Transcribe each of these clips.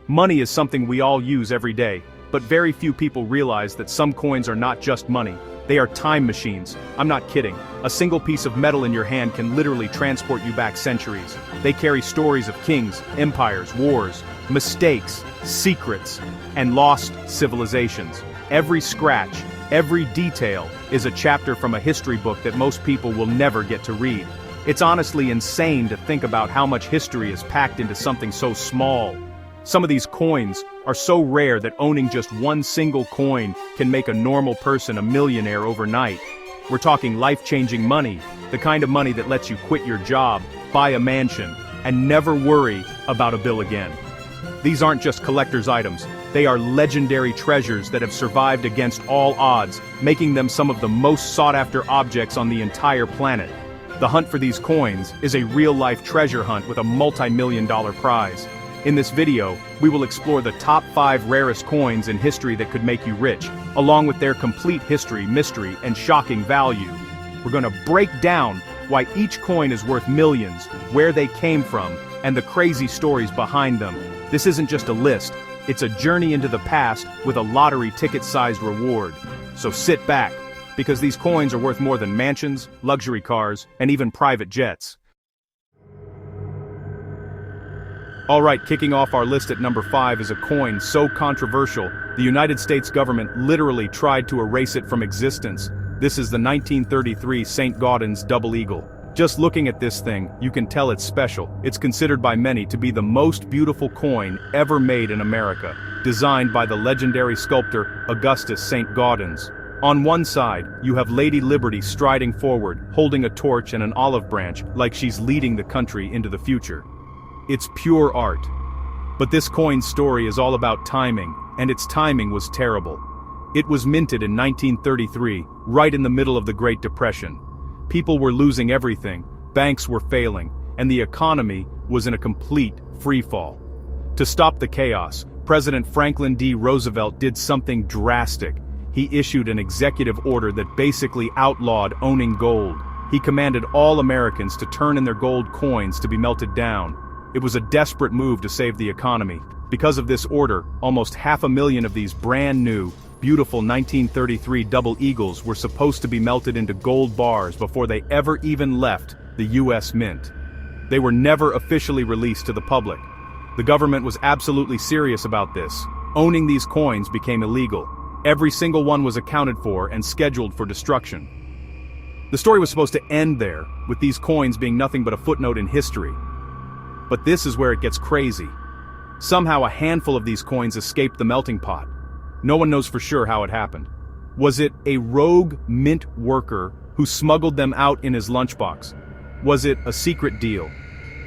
Money is something we all use every day, but very few people realize that some coins are not just money. They are time machines. I'm not kidding. A single piece of metal in your hand can literally transport you back centuries. They carry stories of kings, empires, wars, mistakes, secrets, and lost civilizations. Every scratch, every detail, is a chapter from a history book that most people will never get to read. It's honestly insane to think about how much history is packed into something so small. Some of these coins are so rare that owning just one single coin can make a normal person a millionaire overnight. We're talking life-changing money, the kind of money that lets you quit your job, buy a mansion, and never worry about a bill again. These aren't just collector's items, they are legendary treasures that have survived against all odds, making them some of the most sought-after objects on the entire planet. The hunt for these coins is a real-life treasure hunt with a multi-million-dollar prize. In this video, we will explore the top 5 rarest coins in history that could make you rich, along with their complete history, mystery, and shocking value. We're gonna break down why each coin is worth millions, where they came from, and the crazy stories behind them. This isn't just a list, it's a journey into the past with a lottery ticket-sized reward. So sit back, because these coins are worth more than mansions, luxury cars, and even private jets. Alright, kicking off our list at number 5 is a coin so controversial, the United States government literally tried to erase it from existence. This is the 1933 St. Gaudens double eagle. Just looking at this thing, you can tell it's special. It's considered by many to be the most beautiful coin ever made in America, designed by the legendary sculptor Augustus St. Gaudens. On one side, you have Lady Liberty striding forward, holding a torch and an olive branch, like she's leading the country into the future. It's pure art. But this coin's story is all about timing, and its timing was terrible. It was minted in 1933, right in the middle of the Great Depression. People were losing everything, banks were failing, and the economy was in a complete freefall. To stop the chaos, President Franklin D. Roosevelt did something drastic. He issued an executive order that basically outlawed owning gold. He commanded all Americans to turn in their gold coins to be melted down. It was a desperate move to save the economy. Because of this order, almost 500,000 of these brand new, beautiful 1933 double eagles were supposed to be melted into gold bars before they ever even left the US Mint. They were never officially released to the public. The government was absolutely serious about this. Owning these coins became illegal. Every single one was accounted for and scheduled for destruction. The story was supposed to end there, with these coins being nothing but a footnote in history. But this is where it gets crazy. Somehow a handful of these coins escaped the melting pot. No one knows for sure how it happened. Was it a rogue mint worker who smuggled them out in his lunchbox? Was it a secret deal?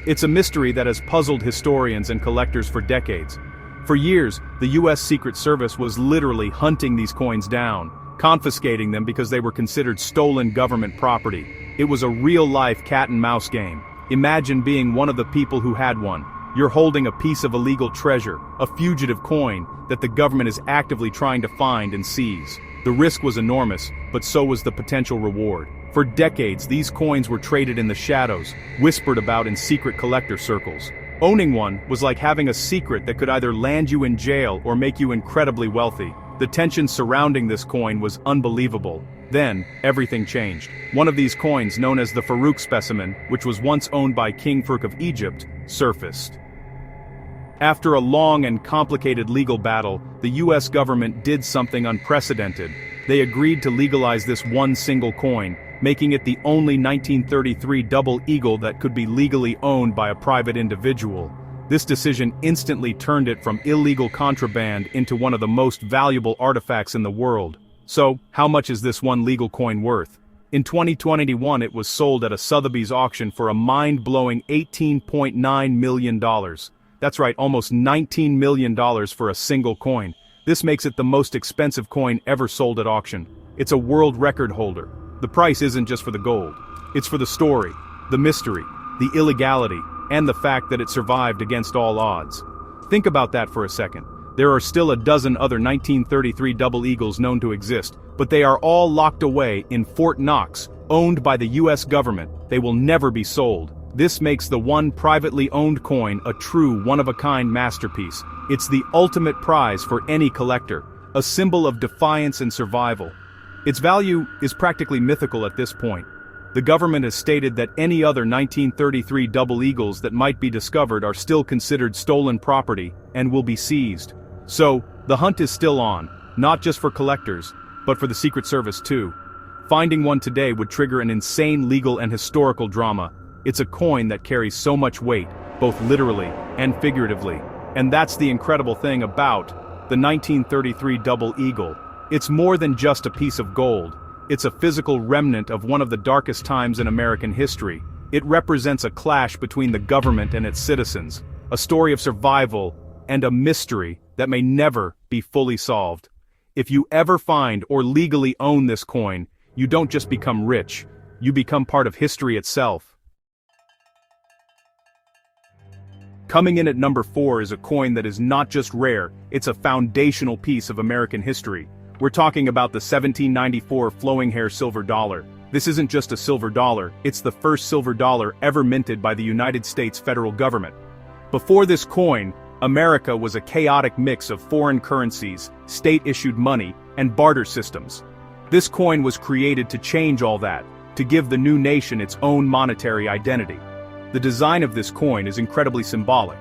It's a mystery that has puzzled historians and collectors for decades. For years, the US Secret Service was literally hunting these coins down, confiscating them because they were considered stolen government property. It was a real-life cat-and-mouse game. Imagine being one of the people who had one. You're holding a piece of illegal treasure, a fugitive coin, that the government is actively trying to find and seize. The risk was enormous, but so was the potential reward. For decades, these coins were traded in the shadows, whispered about in secret collector circles. Owning one was like having a secret that could either land you in jail or make you incredibly wealthy. The tension surrounding this coin was unbelievable. Then, everything changed. One of these coins, known as the Farouk specimen, which was once owned by King Farouk of Egypt, surfaced. After a long and complicated legal battle, the US government did something unprecedented. They agreed to legalize this one single coin, making it the only 1933 double eagle that could be legally owned by a private individual. This decision instantly turned it from illegal contraband into one of the most valuable artifacts in the world. So, how much is this one legal coin worth? In 2021 it was sold at a Sotheby's auction for a mind-blowing $18.9 million. That's right, almost $19 million for a single coin. This makes it the most expensive coin ever sold at auction. It's a world record holder. The price isn't just for the gold. It's for the story, the mystery, the illegality, and the fact that it survived against all odds. Think about that for a second. There are still a dozen other 1933 double eagles known to exist, but they are all locked away in Fort Knox, owned by the US government. They will never be sold. This makes the one privately owned coin a true one-of-a-kind masterpiece. It's the ultimate prize for any collector, a symbol of defiance and survival. Its value is practically mythical at this point. The government has stated that any other 1933 double eagles that might be discovered are still considered stolen property and will be seized. So, the hunt is still on, not just for collectors, but for the Secret Service too. Finding one today would trigger an insane legal and historical drama. It's a coin that carries so much weight, both literally and figuratively. And that's the incredible thing about the 1933 double eagle. It's more than just a piece of gold. It's a physical remnant of one of the darkest times in American history. It represents a clash between the government and its citizens, a story of survival and a mystery that may never be fully solved. If you ever find or legally own this coin, you don't just become rich, you become part of history itself. Coming in at number 4 is a coin that is not just rare, it's a foundational piece of American history. We're talking about the 1794 flowing hair silver dollar. This isn't just a silver dollar, it's the first silver dollar ever minted by the United States federal government. Before this coin, America was a chaotic mix of foreign currencies, state-issued money, and barter systems. This coin was created to change all that, to give the new nation its own monetary identity. The design of this coin is incredibly symbolic.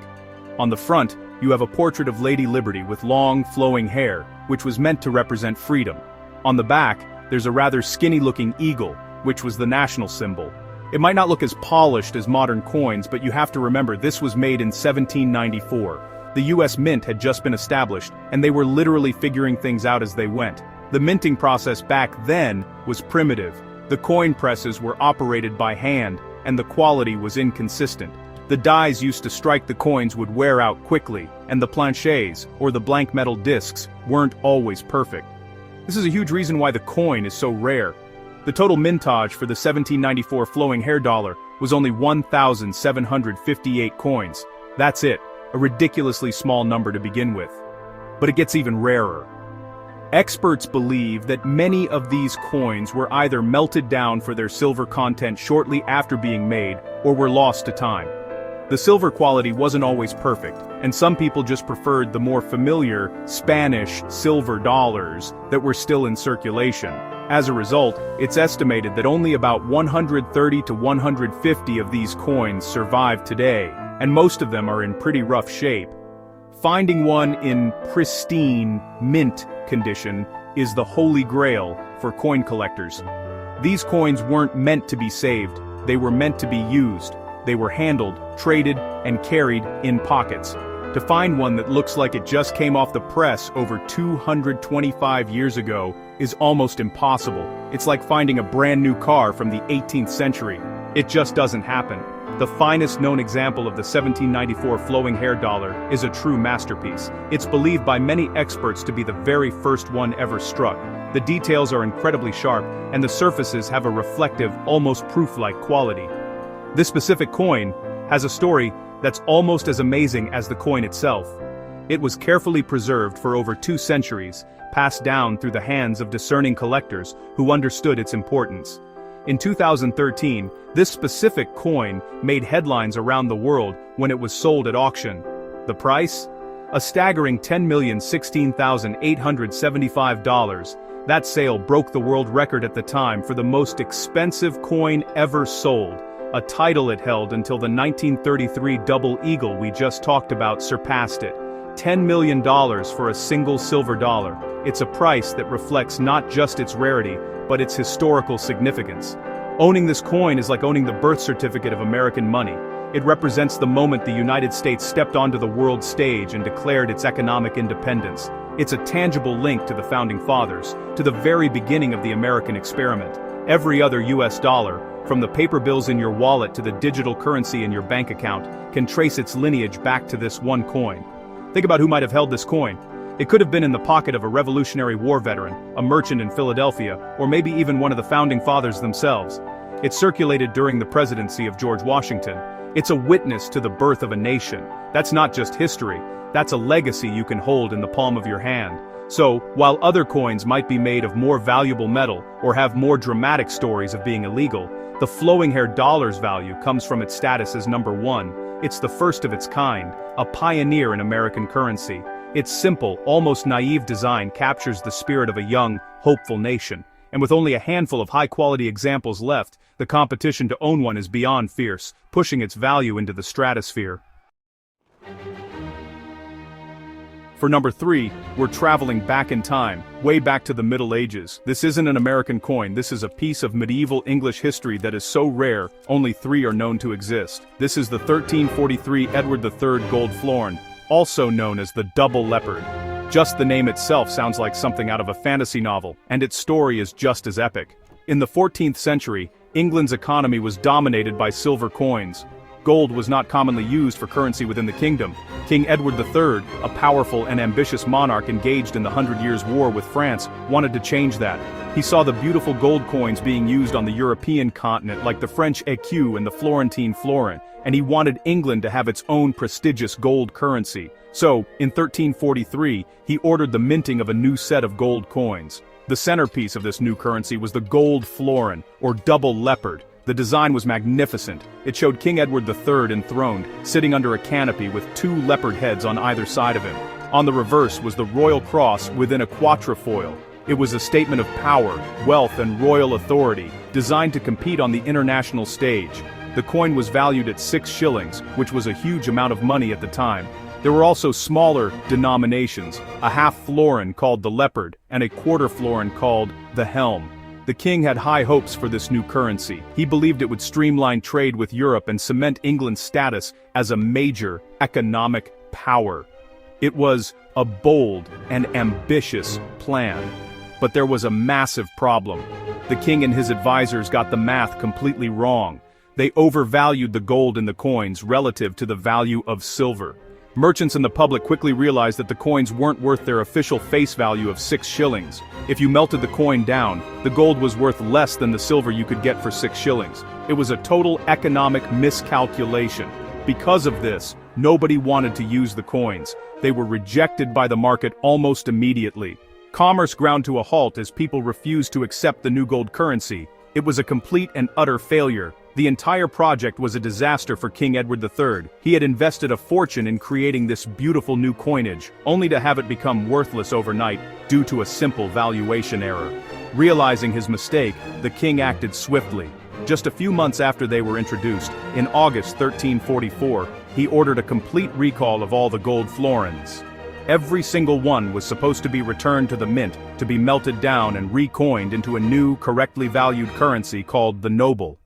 On the front, you have a portrait of Lady Liberty with long, flowing hair, which was meant to represent freedom. On the back, there's a rather skinny-looking eagle, which was the national symbol. It might not look as polished as modern coins, but you have to remember this was made in 1794. The US Mint had just been established, and they were literally figuring things out as they went. The minting process back then was primitive. The coin presses were operated by hand, and the quality was inconsistent. The dies used to strike the coins would wear out quickly, and the planchets, or the blank metal discs, weren't always perfect. This is a huge reason why the coin is so rare. The total mintage for the 1794 flowing hair dollar was only 1,758 coins. That's it, a ridiculously small number to begin with. But it gets even rarer. Experts believe that many of these coins were either melted down for their silver content shortly after being made, or were lost to time. The silver quality wasn't always perfect, and some people just preferred the more familiar Spanish silver dollars that were still in circulation. As a result, it's estimated that only about 130 to 150 of these coins survive today, and most of them are in pretty rough shape. Finding one in pristine, mint condition is the holy grail for coin collectors. These coins weren't meant to be saved, they were meant to be used. They were handled, traded, and carried in pockets. To find one that looks like it just came off the press over 225 years ago is almost impossible. It's like finding a brand new car from the 18th century. It just doesn't happen. The finest known example of the 1794 flowing hair dollar is a true masterpiece. It's believed by many experts to be the very first one ever struck. The details are incredibly sharp, and the surfaces have a reflective, almost proof-like quality. This specific coin has a story that's almost as amazing as the coin itself. It was carefully preserved for over 2 centuries, passed down through the hands of discerning collectors who understood its importance. In 2013, this specific coin made headlines around the world when it was sold at auction. The price? A staggering $10,016,875. That sale broke the world record at the time for the most expensive coin ever sold, a title it held until the 1933 double eagle we just talked about surpassed it. $10 million for a single silver dollar. It's a price that reflects not just its rarity, but its historical significance. Owning this coin is like owning the birth certificate of American money. It represents the moment the United States stepped onto the world stage and declared its economic independence. It's a tangible link to the Founding Fathers, to the very beginning of the American experiment. Every other US dollar, from the paper bills in your wallet to the digital currency in your bank account, can trace its lineage back to this one coin. Think about who might have held this coin. It could have been in the pocket of a Revolutionary War veteran, a merchant in Philadelphia, or maybe even one of the Founding Fathers themselves. It circulated during the presidency of George Washington. It's a witness to the birth of a nation. That's not just history, that's a legacy you can hold in the palm of your hand. So, while other coins might be made of more valuable metal or have more dramatic stories of being illegal, The flowing-haired dollar's value comes from its status as number 1. It's the first of its kind, a pioneer in American currency. Its simple, almost naive design captures the spirit of a young, hopeful nation. And with only a handful of high-quality examples left, the competition to own one is beyond fierce, pushing its value into the stratosphere. For number 3, we're traveling back in time, way back to the Middle Ages. This isn't an American coin, this is a piece of medieval English history that is so rare, only 3 are known to exist. This is the 1343 Edward III gold florin, also known as the double leopard. Just the name itself sounds like something out of a fantasy novel, and its story is just as epic. In the 14th century, England's economy was dominated by silver coins. Gold was not commonly used for currency within the kingdom. King Edward III, a powerful and ambitious monarch engaged in the 100 Years' War with France, wanted to change that. He saw the beautiful gold coins being used on the European continent like the French écu and the Florentine florin, and he wanted England to have its own prestigious gold currency. So, in 1343, he ordered the minting of a new set of gold coins. The centerpiece of this new currency was the gold florin, or double leopard. The design was magnificent. It showed King Edward III enthroned, sitting under a canopy with 2 leopard heads on either side of him. On the reverse was the royal cross within a quatrefoil. It was a statement of power, wealth, and royal authority, designed to compete on the international stage. The coin was valued at 6 shillings, which was a huge amount of money at the time. There were also smaller denominations, a half florin called the leopard, and a quarter florin called the helm. The king had high hopes for this new currency. He believed it would streamline trade with Europe and cement England's status as a major economic power. It was a bold and ambitious plan. But there was a massive problem. The king and his advisors got the math completely wrong. They overvalued the gold in the coins relative to the value of silver. Merchants and the public quickly realized that the coins weren't worth their official face value of 6 shillings. If you melted the coin down, the gold was worth less than the silver you could get for 6 shillings. It was a total economic miscalculation. Because of this, nobody wanted to use the coins. They were rejected by the market almost immediately. Commerce ground to a halt as people refused to accept the new gold currency. It was a complete and utter failure. The entire project was a disaster for King Edward III. He had invested a fortune in creating this beautiful new coinage, only to have it become worthless overnight due to a simple valuation error. Realizing his mistake, the king acted swiftly. Just a few months after they were introduced, in August 1344, he ordered a complete recall of all the gold florins. Every single one was supposed to be returned to the mint to be melted down and recoined into a new, correctly valued currency called the noble.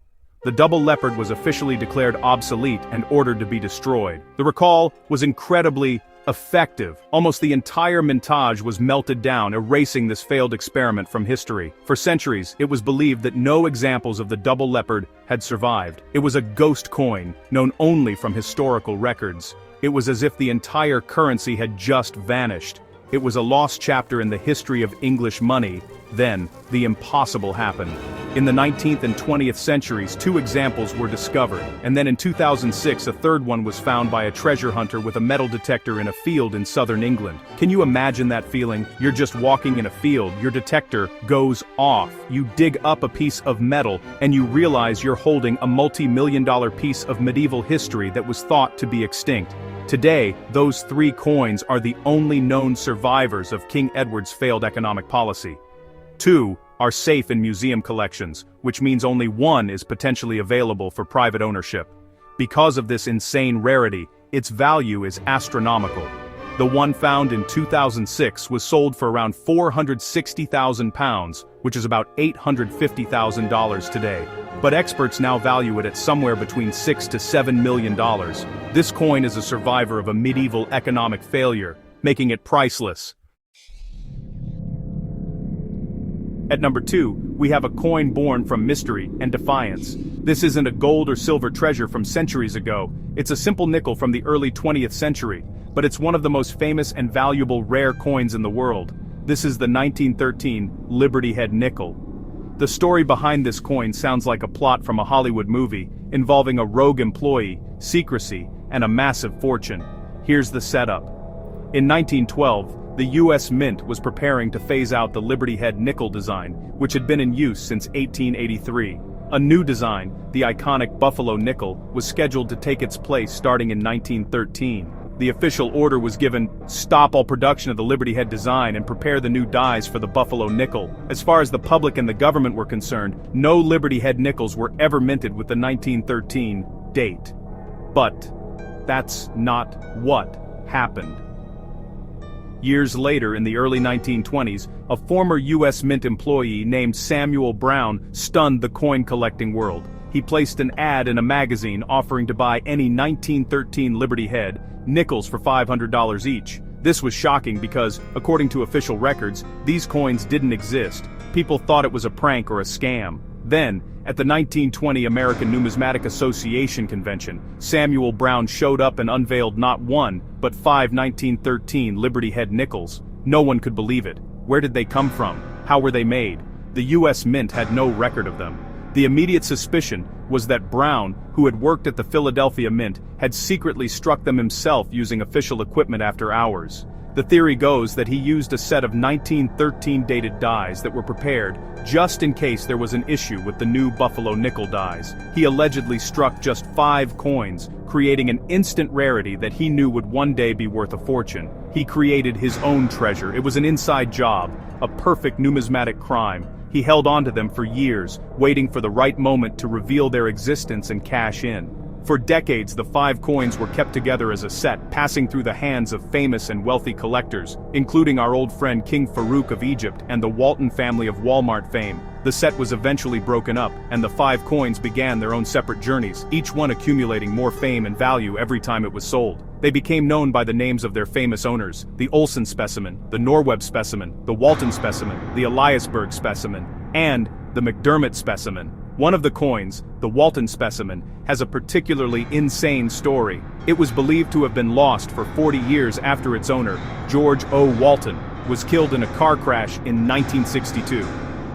The double leopard was officially declared obsolete and ordered to be destroyed. The recall was incredibly effective. Almost the entire mintage was melted down, erasing this failed experiment from history. For centuries, it was believed that no examples of the double leopard had survived. It was a ghost coin, known only from historical records. It was as if the entire currency had just vanished. It was a lost chapter in the history of English money. Then, the impossible happened. In the 19th and 20th centuries, 2 examples were discovered, and then in 2006 a third one was found by a treasure hunter with a metal detector in a field in southern England. Can you imagine that feeling? You're just walking in a field, your detector goes off. You dig up a piece of metal, and you realize you're holding a multi-million-dollar piece of medieval history that was thought to be extinct. Today, those 3 coins are the only known survivors of King Edward's failed economic policy. 2 are safe in museum collections, which means only 1 is potentially available for private ownership. Because of this insane rarity, its value is astronomical. The one found in 2006 was sold for around £460,000, which is about $850,000 today. But experts now value it at somewhere between $6 to $7 million. This coin is a survivor of a medieval economic failure, making it priceless. At number 2, we have a coin born from mystery and defiance. This isn't a gold or silver treasure from centuries ago. It's a simple nickel from the early 20th century, but it's one of the most famous and valuable rare coins in the world. This is the 1913 Liberty Head nickel. The story behind this coin sounds like a plot from a Hollywood movie, involving a rogue employee, secrecy, and a massive fortune. Here's the setup. In 1912, the U.S. Mint was preparing to phase out the Liberty Head nickel design, which had been in use since 1883. A new design, the iconic Buffalo nickel, was scheduled to take its place starting in 1913. The official order was given, stop all production of the Liberty Head design and prepare the new dies for the Buffalo nickel. As far as the public and the government were concerned, no Liberty Head nickels were ever minted with the 1913 date. But that's not what happened. Years later, in the early 1920s, a former U.S. Mint employee named Samuel Brown stunned the coin-collecting world. He placed an ad in a magazine offering to buy any 1913 Liberty Head nickels for $500 each. This was shocking because, according to official records, these coins didn't exist. People thought it was a prank or a scam. Then, at the 1920 American Numismatic Association convention, Samuel Brown showed up and unveiled not one, but 5 1913 Liberty Head nickels. No one could believe it. Where did they come from? How were they made? The U.S. Mint had no record of them. The immediate suspicion was that Brown, who had worked at the Philadelphia Mint, had secretly struck them himself using official equipment after hours. The theory goes that he used a set of 1913 dated dies that were prepared just in case there was an issue with the new Buffalo nickel dies. He allegedly struck just 5 coins, creating an instant rarity that he knew would one day be worth a fortune. He created his own treasure. It was an inside job, a perfect numismatic crime. He held on to them for years, waiting for the right moment to reveal their existence and cash in. For decades, the 5 coins were kept together as a set, passing through the hands of famous and wealthy collectors, including our old friend King Farouk of Egypt and the Walton family of Walmart fame. The set was eventually broken up, and the 5 coins began their own separate journeys, each one accumulating more fame and value every time it was sold. They became known by the names of their famous owners: the Olsen specimen, the Norweb specimen, the Walton specimen, the Eliasberg specimen, and the McDermott specimen. One of the coins, the Walton specimen, has a particularly insane story. It was believed to have been lost for 40 years after its owner, George O. Walton, was killed in a car crash in 1962.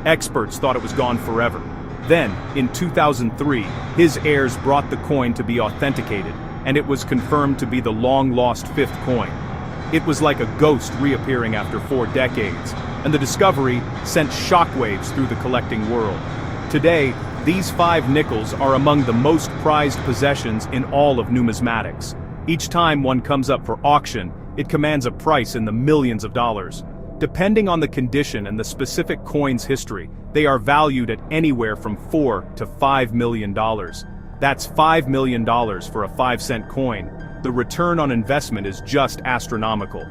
Experts thought it was gone forever. Then, in 2003, his heirs brought the coin to be authenticated, and it was confirmed to be the long-lost 5th coin. It was like a ghost reappearing after 4 decades, and the discovery sent shockwaves through the collecting world. Today, these 5 nickels are among the most prized possessions in all of numismatics. Each time one comes up for auction, it commands a price in the millions of dollars. Depending on the condition and the specific coin's history, they are valued at anywhere from $4 to $5 million. That's $5 million for a 5-cent coin. The return on investment is just astronomical.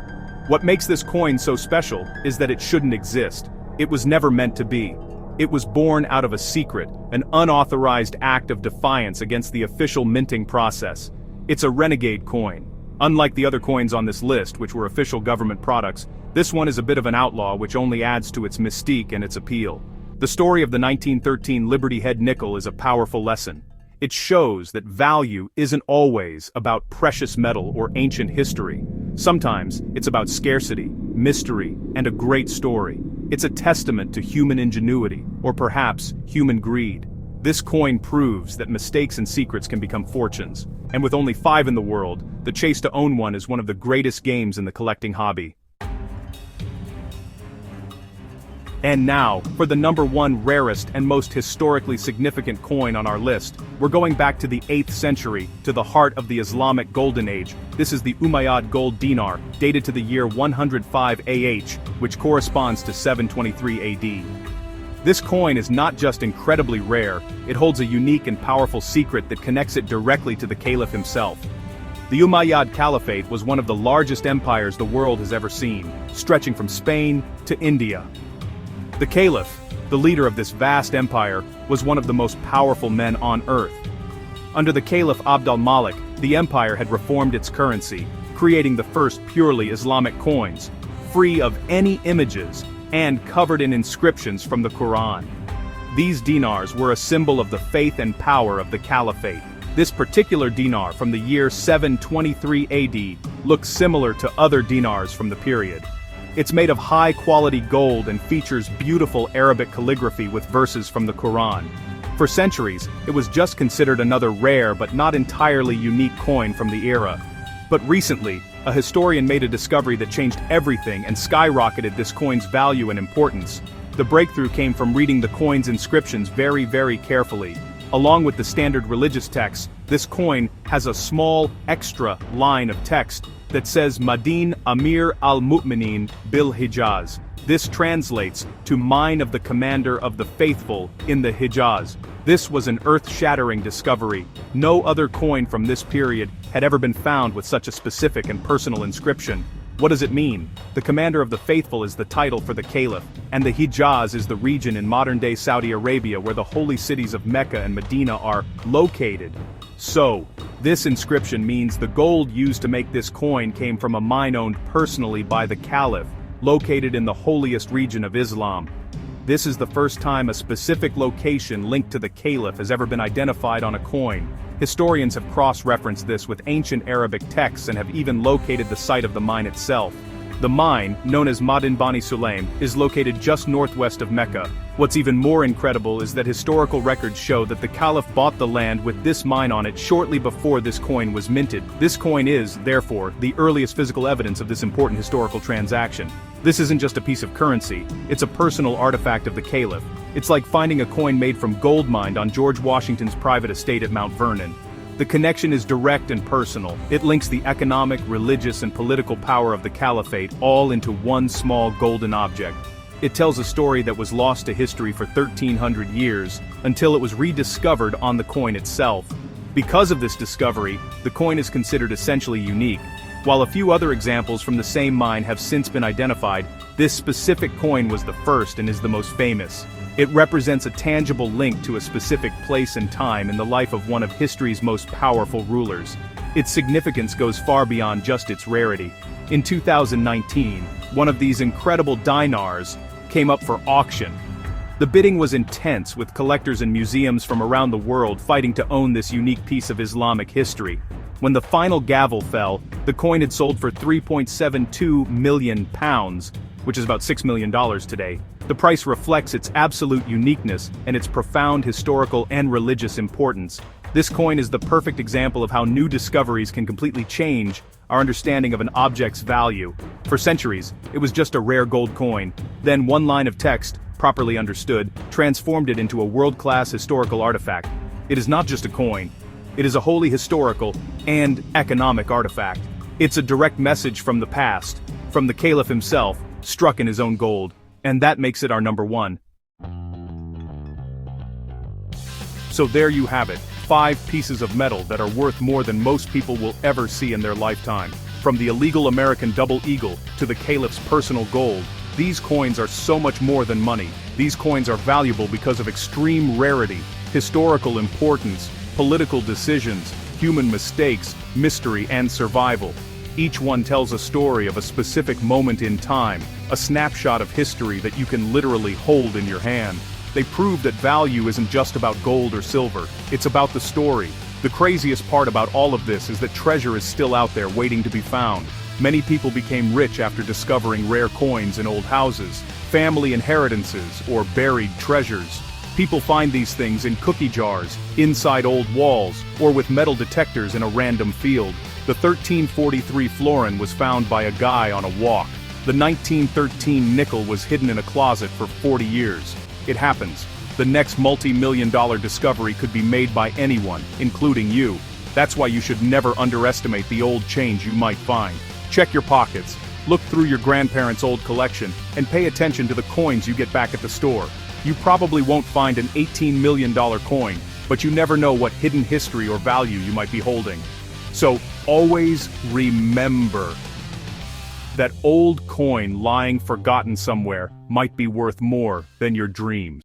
What makes this coin so special is that it shouldn't exist. It was never meant to be. It was born out of a secret, an unauthorized act of defiance against the official minting process. It's a renegade coin. Unlike the other coins on this list, which were official government products, this one is a bit of an outlaw, which only adds to its mystique and its appeal. The story of the 1913 Liberty Head nickel is a powerful lesson. It shows that value isn't always about precious metal or ancient history. Sometimes, it's about scarcity, mystery, and a great story. It's a testament to human ingenuity, or perhaps human greed. This coin proves that mistakes and secrets can become fortunes. And with only 5 in the world, the chase to own one is one of the greatest games in the collecting hobby. And now, for the number 1 rarest and most historically significant coin on our list, we're going back to the 8th century, to the heart of the Islamic Golden Age. This is the Umayyad gold dinar, dated to the year 105 AH, which corresponds to 723 AD. This coin is not just incredibly rare, it holds a unique and powerful secret that connects it directly to the Caliph himself. The Umayyad Caliphate was one of the largest empires the world has ever seen, stretching from Spain to India. The Caliph, the leader of this vast empire, was one of the most powerful men on earth. Under the Caliph Abd al-Malik, the empire had reformed its currency, creating the first purely Islamic coins, free of any images and covered in inscriptions from the Quran. These dinars were a symbol of the faith and power of the Caliphate. This particular dinar from the year 723 AD looks similar to other dinars from the period. It's made of high-quality gold and features beautiful Arabic calligraphy with verses from the Quran. For centuries, it was just considered another rare but not entirely unique coin from the era. But recently, a historian made a discovery that changed everything and skyrocketed this coin's value and importance. The breakthrough came from reading the coin's inscriptions very carefully. Along with the standard religious texts, this coin has a small, extra line of text that says Madin Amir al-Mu'minin bil Hijaz. This translates to Mine of the Commander of the Faithful in the Hijaz. This was an earth-shattering discovery. No other coin from this period had ever been found with such a specific and personal inscription. What does it mean? The Commander of the Faithful is the title for the Caliph, and the Hijaz is the region in modern-day Saudi Arabia where the holy cities of Mecca and Medina are located. So, this inscription means the gold used to make this coin came from a mine owned personally by the Caliph, located in the holiest region of Islam. This is the first time a specific location linked to the Caliph has ever been identified on a coin. Historians have cross-referenced this with ancient Arabic texts and have even located the site of the mine itself. The mine, known as Ma'din Bani Sulaim, is located just northwest of Mecca. What's even more incredible is that historical records show that the Caliph bought the land with this mine on it shortly before this coin was minted. This coin is, therefore, the earliest physical evidence of this important historical transaction. This isn't just a piece of currency, it's a personal artifact of the Caliph. It's like finding a coin made from gold mined on George Washington's private estate at Mount Vernon. The connection is direct and personal. It links the economic, religious, and political power of the Caliphate all into one small golden object. It tells a story that was lost to history for 1,300 years, until it was rediscovered on the coin itself. Because of this discovery, the coin is considered essentially unique. While a few other examples from the same mine have since been identified, this specific coin was the first and is the most famous. It represents a tangible link to a specific place and time in the life of one of history's most powerful rulers. Its significance goes far beyond just its rarity. In 2019, one of these incredible dinars came up for auction. The bidding was intense, with collectors and museums from around the world fighting to own this unique piece of Islamic history. When the final gavel fell, the coin had sold for £3.72 million, which is about $6 million today. The price reflects its absolute uniqueness and its profound historical and religious importance. This coin is the perfect example of how new discoveries can completely change our understanding of an object's value. For centuries, it was just a rare gold coin. Then one line of text, properly understood, transformed it into a world-class historical artifact. It is not just a coin. It is a wholly historical and economic artifact. It's a direct message from the past, from the Caliph himself, struck in his own gold. And that makes it our number one. So there you have it, 5 pieces of metal that are worth more than most people will ever see in their lifetime. From the illegal American double eagle to the Caliph's personal gold, these coins are so much more than money. These coins are valuable because of extreme rarity, historical importance, political decisions, human mistakes, mystery, and survival. Each one tells a story of a specific moment in time, a snapshot of history that you can literally hold in your hand. They prove that value isn't just about gold or silver, it's about the story. The craziest part about all of this is that treasure is still out there waiting to be found. Many people became rich after discovering rare coins in old houses, family inheritances, or buried treasures. People find these things in cookie jars, inside old walls, or with metal detectors in a random field. The 1343 florin was found by a guy on a walk. The 1913 nickel was hidden in a closet for 40 years. It happens. The next multi-million-dollar discovery could be made by anyone, including you. That's why you should never underestimate the old change you might find. Check your pockets, look through your grandparents' old collection, and pay attention to the coins you get back at the store. You probably won't find an $18 million coin, but you never know what hidden history or value you might be holding. So, always remember that old coin lying forgotten somewhere might be worth more than your dreams.